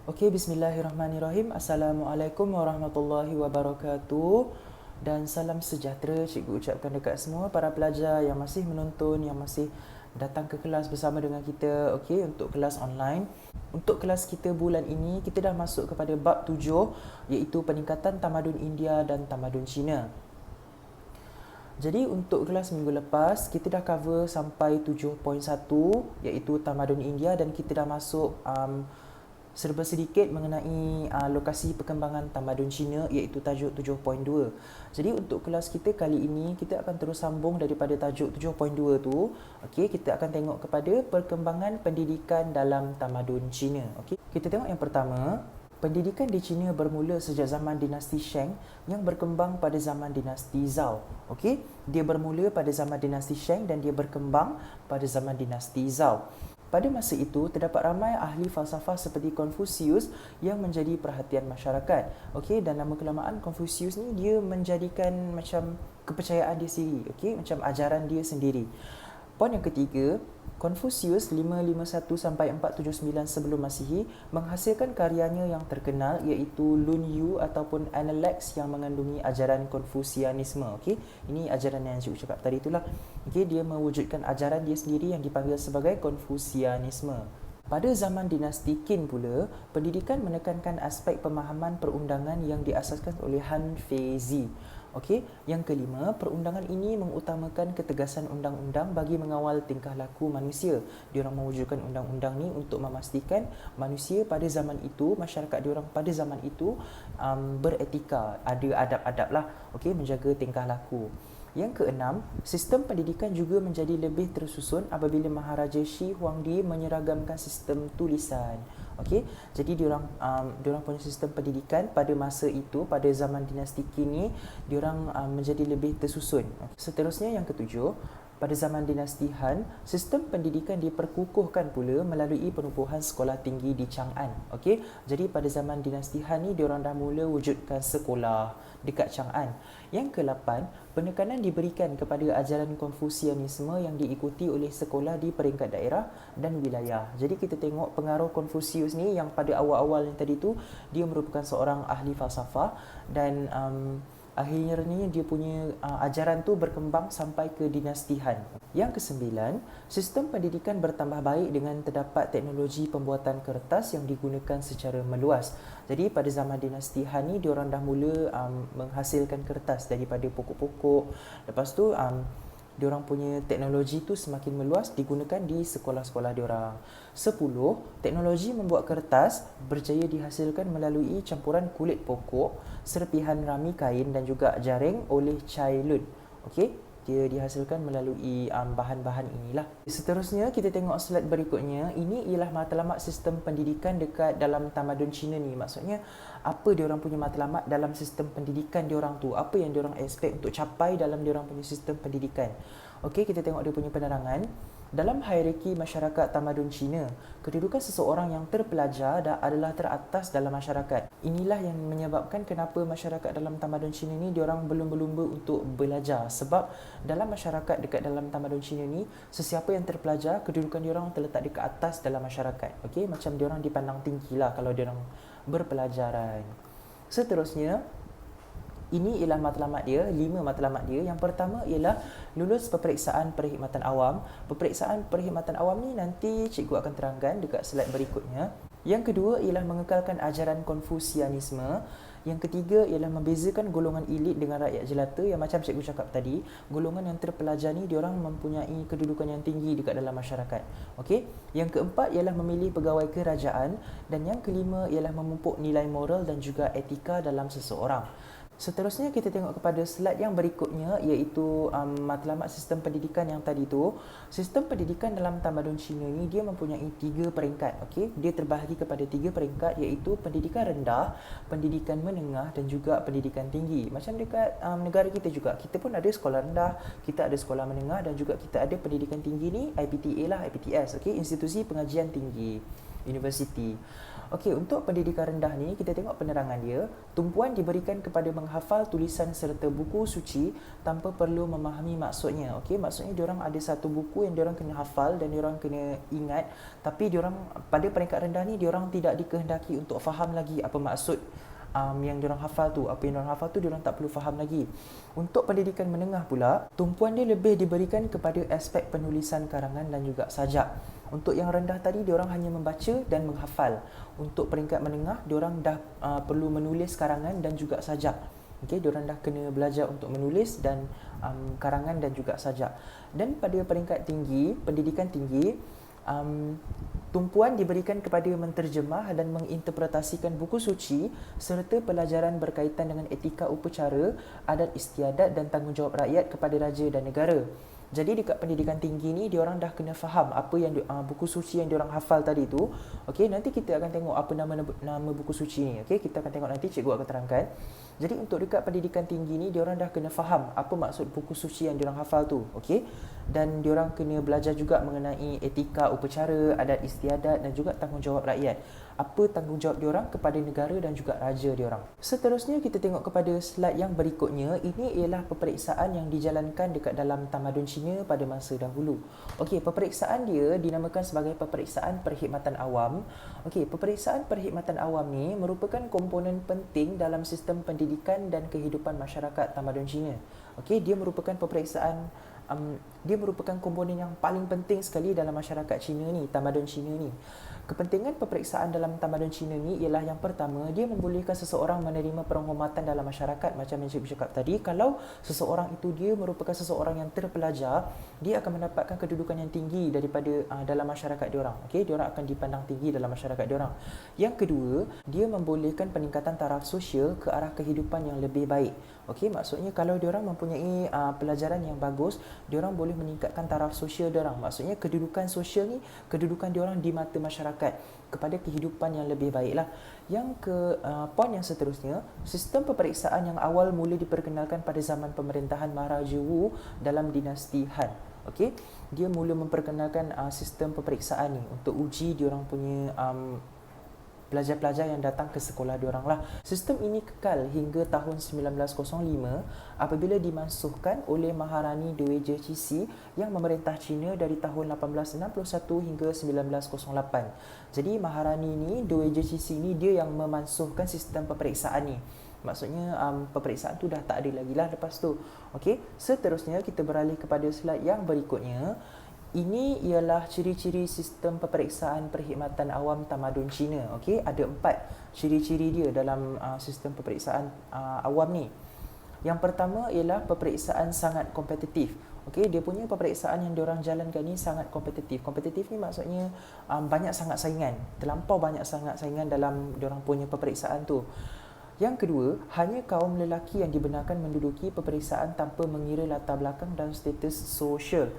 Okey, bismillahirrahmanirrahim. Assalamualaikum warahmatullahi wabarakatuh. Dan salam sejahtera cikgu ucapkan dekat semua para pelajar yang masih menonton, yang masih datang ke kelas bersama dengan kita, okey, untuk kelas online. Untuk kelas kita bulan ini, kita dah masuk kepada bab 7 iaitu peningkatan tamadun India dan tamadun Cina. Jadi untuk kelas minggu lepas, kita dah cover sampai 7.1 iaitu tamadun India dan kita dah masuk serba sedikit mengenai lokasi perkembangan tamadun Cina iaitu tajuk 7.2. Jadi untuk kelas kita kali ini kita akan terus sambung daripada tajuk 7.2 tu. Okey, kita akan tengok kepada perkembangan pendidikan dalam tamadun Cina. Okey, kita tengok yang pertama. Pendidikan di China bermula sejak zaman dinasti Shang yang berkembang pada zaman dinasti Zhao. Okey, dia bermula pada zaman dinasti Shang dan dia berkembang pada zaman dinasti Zhao. Pada masa itu, terdapat ramai ahli falsafah seperti Confucius yang menjadi perhatian masyarakat. Okey, dan lama kelamaan Confucius ni dia menjadikan macam kepercayaan dia sendiri, okey, macam ajaran dia sendiri. Poin yang ketiga, Confucius 551 sampai 479 sebelum Masihi menghasilkan karyanya yang terkenal iaitu Lun Yu ataupun Analects yang mengandungi ajaran Konfusianisme. Okey, ini ajaran yang cikgu cakap tadi itulah. Okey, dia mewujudkan ajaran dia sendiri yang dipanggil sebagai Konfusianisme. Pada zaman dinasti Qin pula, pendidikan menekankan aspek pemahaman perundangan yang diasaskan oleh Han Feizi. Okey, yang kelima, perundangan ini mengutamakan ketegasan undang-undang bagi mengawal tingkah laku manusia. Diorang mewujudkan undang-undang ni untuk memastikan manusia pada zaman itu, masyarakat diorang pada zaman itu beretika, ada adab-adab lah, okey, menjaga tingkah laku. Yang keenam, sistem pendidikan juga menjadi lebih tersusun apabila Maharaja Shi Huangdi menyeragamkan sistem tulisan. Okey, jadi diorang punya sistem pendidikan pada masa itu, pada zaman dinasti Qin ni, diorang menjadi lebih tersusun. Seterusnya yang ketujuh, pada zaman dinasti Han, sistem pendidikan diperkukuhkan pula melalui penubuhan sekolah tinggi di Chang'an. Okey, jadi pada zaman dinasti Han ni diorang dah mula wujudkan sekolah dekat Chang'an. Yang ke-8, penekanan diberikan kepada ajaran Konfusianisme yang diikuti oleh sekolah di peringkat daerah dan wilayah. Jadi kita tengok pengaruh Confucius ni yang pada awal-awal yang tadi tu dia merupakan seorang ahli falsafah dan akhirnya ni dia punya ajaran tu berkembang sampai ke dinasti Han. Yang kesembilan, sistem pendidikan bertambah baik dengan terdapat teknologi pembuatan kertas yang digunakan secara meluas. Jadi pada zaman dinasti Han ni diorang dah mula menghasilkan kertas daripada pokok-pokok. Lepas tu diorang punya teknologi tu semakin meluas digunakan di sekolah-sekolah diorang. 10. Teknologi membuat kertas berjaya dihasilkan melalui campuran kulit pokok, serpihan rami kain dan juga jaring oleh Cai Lun. Okey, dia dihasilkan melalui bahan-bahan inilah. Seterusnya kita tengok slide berikutnya. Ini ialah matlamat sistem pendidikan dekat dalam tamadun Cina ni. Maksudnya apa diorang punya matlamat dalam sistem pendidikan diorang tu, apa yang diorang expect untuk capai dalam diorang punya sistem pendidikan. Okey, kita tengok dia punya penerangan. Dalam hierarki masyarakat tamadun Cina, kedudukan seseorang yang terpelajar adalah teratas dalam masyarakat. Inilah yang menyebabkan kenapa masyarakat dalam tamadun Cina ni diorang belum berlumba untuk belajar. Sebab dalam masyarakat dekat dalam tamadun Cina ni, sesiapa yang terpelajar, kedudukan diorang terletak di ke atas dalam masyarakat. Okey, macam diorang dipandang tinggi lah kalau diorang berpelajaran. Seterusnya, ini ialah matlamat dia, 5 matlamat dia. Yang pertama ialah lulus peperiksaan perkhidmatan awam. Peperiksaan perkhidmatan awam ni nanti cikgu akan terangkan dekat slide berikutnya. Yang kedua ialah mengekalkan ajaran Konfusianisme. Yang ketiga ialah membezakan golongan elit dengan rakyat jelata yang macam cikgu cakap tadi. Golongan yang terpelajar ni diorang mempunyai kedudukan yang tinggi dekat dalam masyarakat. Okey. Yang keempat ialah memilih pegawai kerajaan dan yang kelima ialah memupuk nilai moral dan juga etika dalam seseorang. Seterusnya kita tengok kepada slide yang berikutnya iaitu matlamat sistem pendidikan yang tadi tu. Sistem pendidikan dalam tamadun Cina ni dia mempunyai 3 peringkat. Okey, dia terbahagi kepada 3 peringkat iaitu pendidikan rendah, pendidikan menengah dan juga pendidikan tinggi. Macam dekat negara kita juga, kita pun ada sekolah rendah, kita ada sekolah menengah dan juga kita ada pendidikan tinggi ni IPTA lah, IPTS, okey, institusi pengajian tinggi. universiti. Okey, untuk pendidikan rendah ni kita tengok penerangan dia. Tumpuan diberikan kepada menghafal tulisan serta buku suci tanpa perlu memahami maksudnya. Okey, maksudnya diorang ada satu buku yang diorang kena hafal dan diorang kena ingat, tapi diorang pada peringkat rendah ni diorang tidak dikehendaki untuk faham lagi apa maksud yang diorang hafal tu. Apa yang diorang hafal tu diorang tak perlu faham lagi. Untuk pendidikan menengah pula, tumpuan dia lebih diberikan kepada aspek penulisan karangan dan juga sajak. Untuk yang rendah tadi diorang hanya membaca dan menghafal. Untuk peringkat menengah diorang dah perlu menulis karangan dan juga sajak. Okey, diorang dah kena belajar untuk menulis dan karangan dan juga sajak. Dan pada peringkat tinggi, pendidikan tinggi, tumpuan diberikan kepada menterjemah dan menginterpretasikan buku suci serta pelajaran berkaitan dengan etika upacara, adat istiadat dan tanggungjawab rakyat kepada raja dan negara. Jadi dekat pendidikan tinggi ni diorang dah kena faham apa yang buku suci yang diorang hafal tadi tu. Okey, nanti kita akan tengok apa nama buku suci ni. Okey, kita akan tengok nanti, cikgu akan terangkan. Jadi untuk dekat pendidikan tinggi ni diorang dah kena faham apa maksud buku suci yang diorang hafal tu. Okey. Dan diorang kena belajar juga mengenai etika upacara, adat istiadat dan juga tanggungjawab rakyat. Apa tanggungjawab diorang kepada negara dan juga raja diorang. Seterusnya kita tengok kepada slide yang berikutnya. Ini ialah peperiksaan yang dijalankan dekat dalam tamadun Cina pada masa dahulu. Okey, peperiksaan dia dinamakan sebagai peperiksaan perkhidmatan awam. Okey, peperiksaan perkhidmatan awam ni merupakan komponen penting dalam sistem pendidikan dan kehidupan masyarakat tamadun Cina. Okey, dia merupakan komponen yang paling penting sekali dalam masyarakat Cina ni, tamadun Cina ni. Kepentingan peperiksaan dalam tamadun Cina ni ialah yang pertama, dia membolehkan seseorang menerima penghormatan dalam masyarakat. Macam yang cikgu cakap tadi, kalau seseorang itu dia merupakan seseorang yang terpelajar, dia akan mendapatkan kedudukan yang tinggi daripada dalam masyarakat diorang. Okey, diorang akan dipandang tinggi dalam masyarakat diorang. Yang kedua, dia membolehkan peningkatan taraf sosial ke arah kehidupan yang lebih baik. Okey, maksudnya kalau diorang mempunyai pelajaran yang bagus, diorang boleh meningkatkan taraf sosial diorang. Maksudnya kedudukan sosial ni, kedudukan diorang di mata masyarakat kepada kehidupan yang lebih baiklah. Yang poin yang seterusnya, sistem peperiksaan yang awal mula diperkenalkan pada zaman pemerintahan Maharaja Wu dalam dinasti Han. Okey, dia mula memperkenalkan sistem peperiksaan ni untuk uji diorang punya pelajar-pelajar yang datang ke sekolah diorang lah. Sistem ini kekal hingga tahun 1905 apabila dimansuhkan oleh Maharani Dowager Cixi yang memerintah China dari tahun 1861 hingga 1908. Jadi Maharani ni, Dowager Cixi ni, dia yang memansuhkan sistem peperiksaan ni. Maksudnya peperiksaan tu dah tak ada lagi lah lepas tu. Okey, seterusnya kita beralih kepada slide yang berikutnya. Ini ialah ciri-ciri sistem peperiksaan perkhidmatan awam tamadun Cina. Okey, ada 4 ciri-ciri dia dalam sistem peperiksaan awam ni. Yang pertama ialah peperiksaan sangat kompetitif. Okey, dia punya peperiksaan yang diorang jalankan ni sangat kompetitif. Kompetitif ni maksudnya banyak sangat saingan. Terlampau banyak sangat saingan dalam diorang punya peperiksaan tu. Yang kedua, hanya kaum lelaki yang dibenarkan menduduki peperiksaan tanpa mengira latar belakang dan status sosial.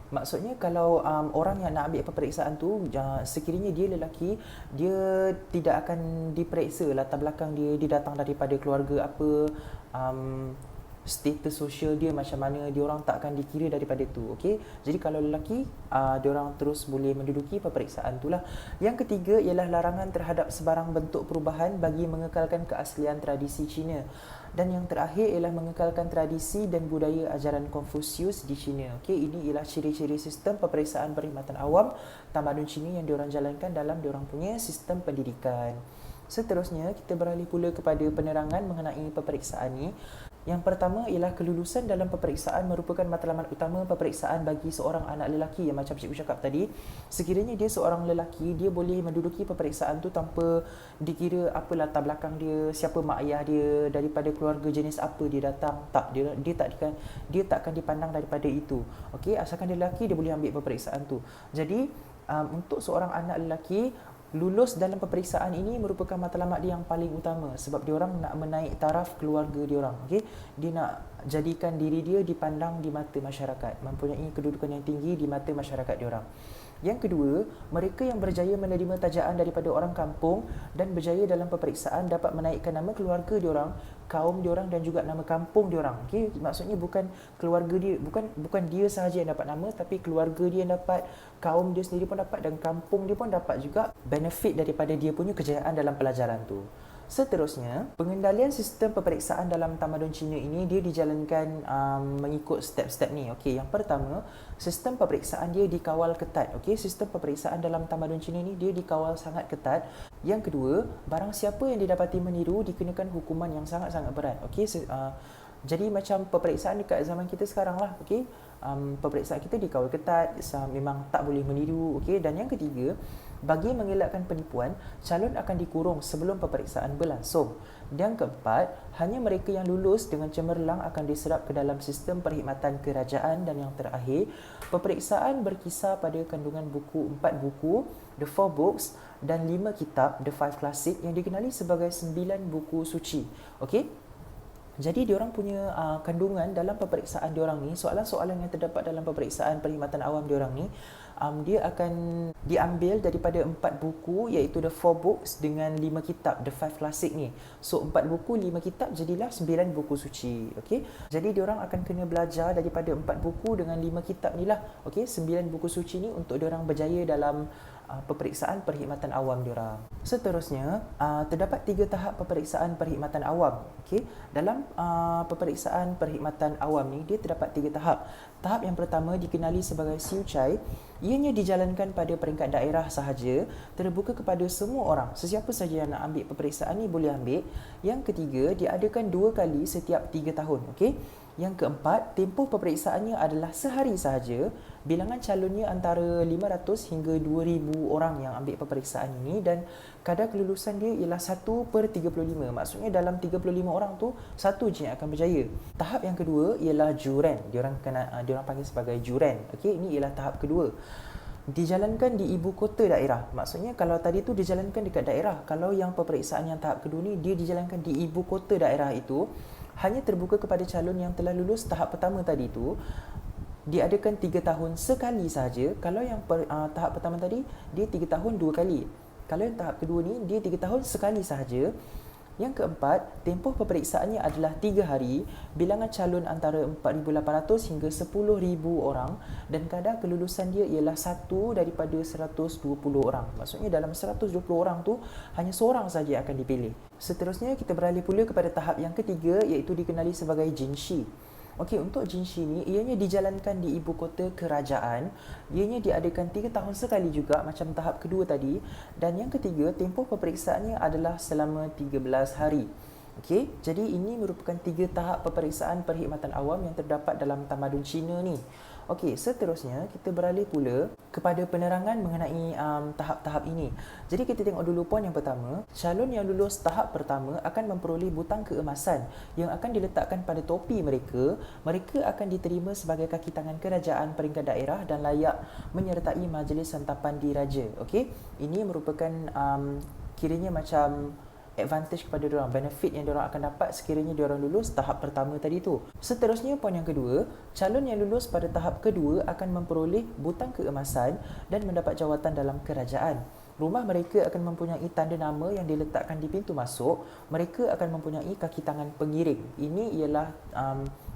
Maksudnya kalau orang yang nak ambil peperiksaan tu, sekiranya dia lelaki, dia tidak akan diperiksa latar belakang dia datang daripada keluarga apa, status sosial dia macam mana, diorang tak akan dikira daripada tu. Okey, jadi kalau lelaki, diorang terus boleh menduduki peperiksaan tu lah. Yang ketiga ialah larangan terhadap sebarang bentuk perubahan bagi mengekalkan keaslian tradisi Cina. Dan yang terakhir ialah mengekalkan tradisi dan budaya ajaran Confucius di China. Okey, ini ialah ciri-ciri sistem peperiksaan perkhidmatan awam tamadun Cina yang diorang jalankan dalam diorang punya sistem pendidikan. Seterusnya, kita beralih pula kepada penerangan mengenai peperiksaan ni. Yang pertama ialah kelulusan dalam peperiksaan merupakan matlamat utama peperiksaan bagi seorang anak lelaki, yang macam cikgu cakap tadi. Sekiranya dia seorang lelaki, dia boleh menduduki peperiksaan tu tanpa dikira apa latar belakang dia, siapa mak ayah dia, daripada keluarga jenis apa dia datang. Tak, dia tak akan dipandang daripada itu. Okey, asalkan dia lelaki, dia boleh ambil peperiksaan tu. Jadi untuk seorang anak lelaki, lulus dalam peperiksaan ini merupakan matlamat dia yang paling utama, sebab diorang nak menaik taraf keluarga diorang. Okey, dia nak jadikan diri dia dipandang di mata masyarakat, mempunyai kedudukan yang tinggi di mata masyarakat diorang. Yang kedua, mereka yang berjaya menerima tajaan daripada orang kampung dan berjaya dalam peperiksaan dapat menaikkan nama keluarga diorang, kaum diorang dan juga nama kampung diorang. Okey, maksudnya bukan keluarga dia, bukan dia sahaja yang dapat nama, tapi keluarga dia yang dapat, kaum dia sendiri pun dapat dan kampung dia pun dapat juga benefit daripada dia punya kejayaan dalam pelajaran tu. Seterusnya, pengendalian sistem peperiksaan dalam tamadun Cina ini dia dijalankan mengikut step-step ni. Okey, yang pertama, sistem peperiksaan dia dikawal ketat. Okey, sistem peperiksaan dalam tamadun Cina ni dia dikawal sangat ketat. Yang kedua, barang siapa yang didapati meniru dikenakan hukuman yang sangat-sangat berat. Okey, jadi macam peperiksaan dekat zaman kita sekarang lah. Okey, peperiksaan kita dikawal ketat, memang tak boleh meniru. Okey, dan yang ketiga, bagi mengelakkan penipuan, calon akan dikurung sebelum peperiksaan berlangsung. Dan keempat, hanya mereka yang lulus dengan cemerlang akan diserap ke dalam sistem perkhidmatan kerajaan. Dan yang terakhir, peperiksaan berkisar pada kandungan buku 4 buku, The 4 Books, dan 5 kitab, The 5 Classic, yang dikenali sebagai 9 buku suci. Okey? Jadi diorang punya kandungan dalam peperiksaan diorang ni, soalan-soalan yang terdapat dalam peperiksaan perkhidmatan awam diorang ni, dia akan diambil daripada 4 buku, iaitu The 4 Books dengan 5 kitab, The 5 Classic ni. So 4 buku, 5 kitab jadilah 9 buku suci. Okay? Jadi diorang akan kena belajar daripada 4 buku dengan 5 kitab ni lah. Okay? 9 buku suci ni untuk diorang berjaya dalam peperiksaan perkhidmatan awam diorang. Seterusnya, terdapat 3 tahap peperiksaan perkhidmatan awam. Okay? Dalam peperiksaan perkhidmatan awam ni, dia terdapat 3 tahap. Tahap yang pertama dikenali sebagai Siu Cai. Ianya dijalankan pada peringkat daerah sahaja, terbuka kepada semua orang. Sesiapa saja yang nak ambil peperiksaan ni boleh ambil. Yang ketiga, diadakan 2 kali setiap 3 tahun. Okay? Yang keempat, tempoh peperiksaannya adalah sehari sahaja. Bilangan calonnya antara 500 hingga 2,000 orang yang ambil peperiksaan ini, dan kadar kelulusan dia ialah 1/35. Maksudnya dalam 35 orang tu, 1 je yang akan berjaya. Tahap yang kedua ialah juren. Diorang panggil sebagai juren. Okey, ini ialah tahap kedua. Dijalankan di ibu kota daerah. Maksudnya kalau tadi tu dijalankan dekat daerah, kalau yang peperiksaan yang tahap kedua ni dia dijalankan di ibu kota daerah itu, hanya terbuka kepada calon yang telah lulus tahap pertama tadi tu. Diadakan 3 tahun sekali sahaja. Kalau yang tahap pertama tadi, dia 3 tahun 2 kali. Kalau yang tahap kedua ni, dia 3 tahun sekali sahaja. Yang keempat, tempoh peperiksaannya adalah 3 hari. Bilangan calon antara 4,800 hingga 10,000 orang, dan kadar kelulusan dia ialah 1 daripada 120 orang. Maksudnya dalam 120 orang tu, hanya seorang saja akan dipilih. Seterusnya, kita beralih pula kepada tahap yang ketiga, iaitu dikenali sebagai Jinshi. Okey, untuk Jinshi ni, ianya dijalankan di ibu kota kerajaan. Ianya diadakan 3 tahun sekali juga macam tahap kedua tadi. Dan yang ketiga, tempoh peperiksaannya adalah selama 13 hari. Okey, jadi ini merupakan 3 tahap peperiksaan perkhidmatan awam yang terdapat dalam tamadun Cina ni. Okey, seterusnya kita beralih pula kepada penerangan mengenai tahap-tahap ini. Jadi kita tengok dulu poin yang pertama. Calon yang lulus tahap pertama akan memperoleh butang keemasan yang akan diletakkan pada topi mereka. Mereka akan diterima sebagai kaki tangan kerajaan peringkat daerah dan layak menyertai majlis santapan diraja. Okey, ini merupakan kiranya macam advantage kepada diorang, benefit yang diorang akan dapat sekiranya diorang lulus tahap pertama tadi tu. Seterusnya, poin yang kedua, calon yang lulus pada tahap kedua akan memperoleh butang keemasan dan mendapat jawatan dalam kerajaan. Rumah mereka akan mempunyai tanda nama yang diletakkan di pintu masuk. Mereka akan mempunyai kaki tangan pengiring. Ini ialah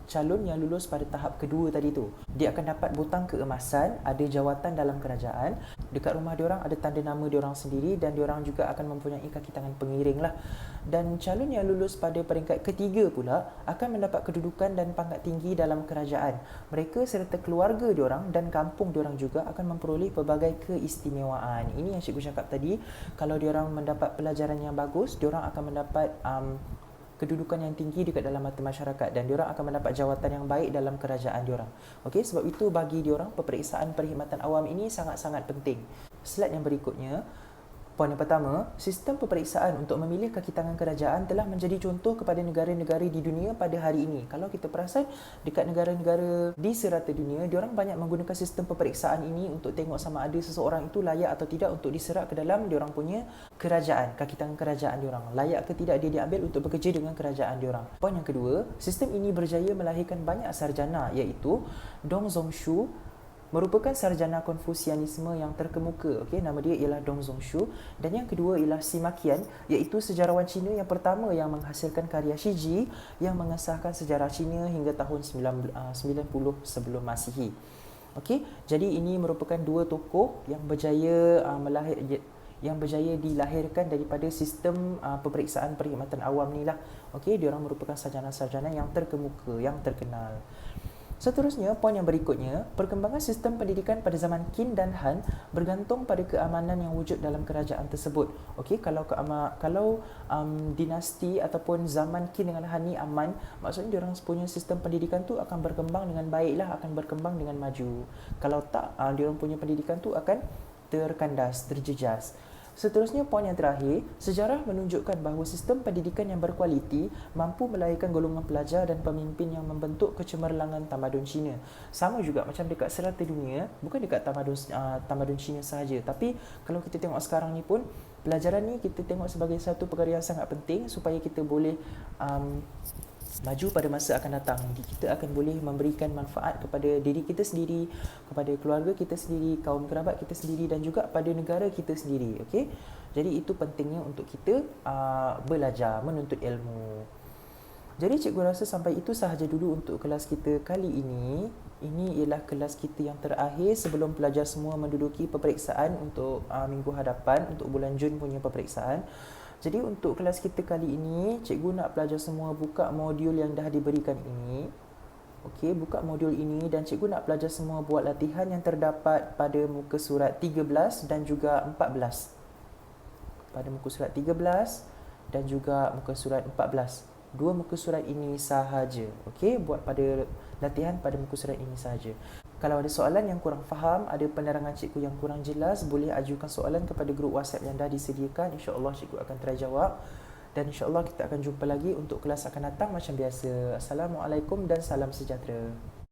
calon yang lulus pada tahap kedua tadi tu. Dia akan dapat butang keemasan, ada jawatan dalam kerajaan. Dekat rumah diorang ada tanda nama diorang sendiri, dan diorang juga akan mempunyai kaki tangan pengiring lah. Dan calon yang lulus pada peringkat ketiga pula akan mendapat kedudukan dan pangkat tinggi dalam kerajaan. Mereka serta keluarga diorang dan kampung diorang juga akan memperoleh pelbagai keistimewaan. Ini yang cikgu cakap tadi, kalau diorang mendapat pelajaran yang bagus, diorang akan mendapat kedudukan yang tinggi dekat dalam mata masyarakat, dan diorang akan mendapat jawatan yang baik dalam kerajaan diorang. Okey, sebab itu bagi diorang peperiksaan perkhidmatan awam ini sangat-sangat penting. Slide yang berikutnya, Poin yang pertama, sistem peperiksaan untuk memilih kaki tangan kerajaan telah menjadi contoh kepada negara-negara di dunia pada hari ini. Kalau kita perasan, dekat negara-negara di serata dunia, diorang banyak menggunakan sistem peperiksaan ini untuk tengok sama ada seseorang itu layak atau tidak untuk diserap ke dalam diorang punya kerajaan, kaki tangan kerajaan diorang. Layak ke tidak dia diambil untuk bekerja dengan kerajaan diorang. Poin yang kedua, sistem ini berjaya melahirkan banyak sarjana iaitu Dong Zhongshu, merupakan sarjana Konfusianisme yang terkemuka. Okey, nama dia ialah Dong Zhongshu. Dan yang kedua ialah Sima Qian, iaitu sejarawan Cina yang pertama yang menghasilkan karya Shiji yang mengesahkan sejarah Cina hingga tahun 90 sebelum Masihi. Okey, jadi ini merupakan dua tokoh yang berjaya dilahirkan daripada sistem peperiksaan perkhidmatan awam ni lah. Okey, diorang merupakan sarjana-sarjana yang terkemuka, yang terkenal. Seterusnya, poin yang berikutnya, perkembangan sistem pendidikan pada zaman Qin dan Han bergantung pada keamanan yang wujud dalam kerajaan tersebut. Okey, kalau dinasti ataupun zaman Qin dengan Han ni aman, maksudnya diorang punya sistem pendidikan tu akan berkembang dengan baiklah, akan berkembang dengan maju. Kalau tak, diorang punya pendidikan tu akan terkandas, terjejas. Seterusnya, poin yang terakhir, sejarah menunjukkan bahawa sistem pendidikan yang berkualiti mampu melahirkan golongan pelajar dan pemimpin yang membentuk kecemerlangan tamadun Cina. Sama juga macam dekat serata dunia, bukan dekat tamadun Cina sahaja, tapi kalau kita tengok sekarang ni pun, pelajaran ni kita tengok sebagai satu perkara yang sangat penting supaya kita boleh maju pada masa akan datang. Kita akan boleh memberikan manfaat kepada diri kita sendiri, kepada keluarga kita sendiri, kaum kerabat kita sendiri dan juga pada negara kita sendiri. Okey. Jadi itu pentingnya untuk kita belajar, menuntut ilmu. Jadi cikgu rasa sampai itu sahaja dulu untuk kelas kita kali ini. Ini ialah kelas kita yang terakhir sebelum pelajar semua menduduki peperiksaan untuk minggu hadapan, untuk bulan Jun punya peperiksaan. Jadi untuk kelas kita kali ini, cikgu nak pelajar semua buka modul yang dah diberikan ini. Okey, buka modul ini dan cikgu nak pelajar semua buat latihan yang terdapat pada muka surat 13 dan juga 14. Pada muka surat 13 dan juga muka surat 14. Dua muka surat ini sahaja. Okey, buat pada latihan pada muka surat ini sahaja. Kalau ada soalan yang kurang faham, ada penerangan cikgu yang kurang jelas, boleh ajukan soalan kepada grup WhatsApp yang dah disediakan. InsyaAllah cikgu akan try jawab. Dan insyaAllah kita akan jumpa lagi untuk kelas akan datang macam biasa. Assalamualaikum dan salam sejahtera.